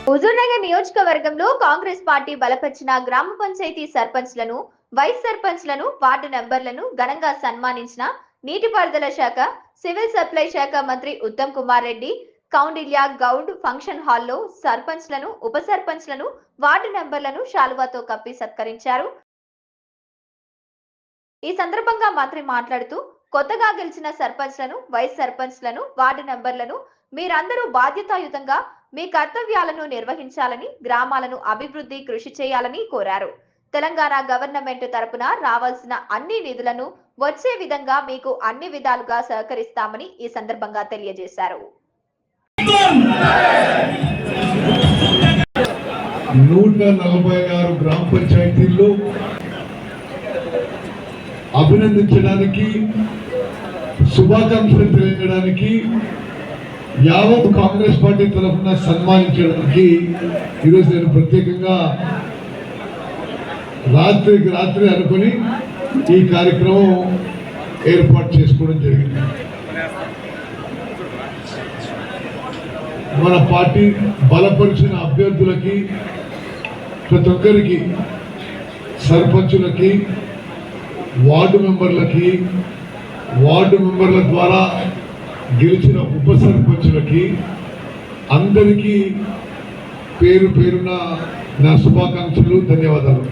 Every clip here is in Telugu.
హుజూర్నగర్ నియోజకవర్గంలో కాంగ్రెస్ పార్టీ బలపరిచిన గ్రామ పంచాయతీ సర్పంచ్లను, వైస్ సర్పంచ్లను, వార్డు మెంబర్లను ఘనంగా సన్మానించిన నీటిపారుదల శాఖ, సివిల్ సప్లై శాఖ మంత్రి ఉత్తమ్ కుమార్ రెడ్డి కౌండిల్య గౌడ్ ఫంక్షన్ హాల్లో సర్పంచ్లను, ఉప సర్పంచ్లను, వార్డు మెంబర్లను శాలువాతో కప్పి సత్కరించారు. ఈ సందర్భంగా మంత్రి మాట్లాడుతూ కొత్తగా గెలిచిన సర్పంచ్లను, వైస్ సర్పంచ్లను, వార్డు మెంబర్లను మీరందరూ బాధ్యతాయుతంగా మీ కర్తవ్యాలను నిర్వహించాలని, గ్రామాలను అభివృద్ధి కృషి చేయాలని కోరారు. తెలంగాణ గవర్నమెంట్ తరపున రావాల్సిన అన్ని నిధులను వచ్చే విధంగా మీకు అన్ని విధాలుగా సహకరిస్తామని ఈ సందర్భంగా తెలియజేశారు. 146 గ్రామ పంచాయతీల్లో అభినందించడానికి, శుభాకాంక్షలు తెలియజేయడానికి, యావత్ కాంగ్రెస్ పార్టీ తరఫున సన్మానించడానికి ఈరోజు నేను ప్రత్యేకంగా రాత్రికి రాత్రి అనుకుని ఈ కార్యక్రమం ఏర్పాటు చేసుకోవడం జరిగింది. మన పార్టీ బలపరిచిన అభ్యర్థులకి, ప్రతి ఒక్కరికి, సర్పంచులకి, వార్డు మెంబర్లకి, వార్డు మెంబర్ల ద్వారా గెలిచిన ఉప సర్పంచులకి అందరికీ పేరు పేరున నా శుభాకాంక్షలు, ధన్యవాదాలు.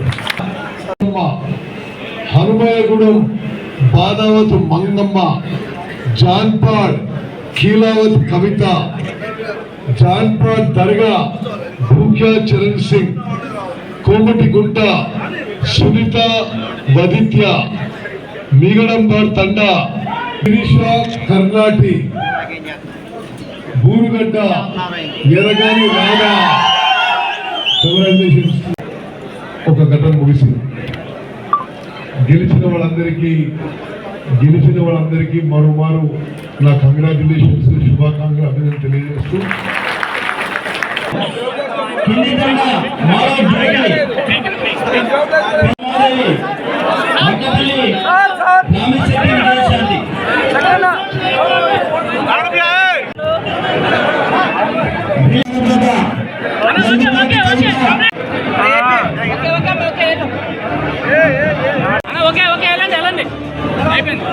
హనుమయగూడెం, బాదావత్ మంగమ్మ, జాన్పాడ్ కీలావత్ కవిత, జాన్పాడ్ దర్గా భూక్యా చరణ్ సింగ్, కోమటిగుంట సునీత వదిత్య, మీగడంబాడ్ తండా గిరీషా కర్ణాటి, బూరుగడ్డ ఎరగాని రాగా. ఒక ఘటన ముగిసింది. గెలిచిన వాళ్ళందరికీ మరోమారు నా కంగ్రాచులేషన్స్, శుభాకాంక్షలు, అభినందన తెలియజేస్తూ ఓకే వెళ్ళండి అయిపోయింది.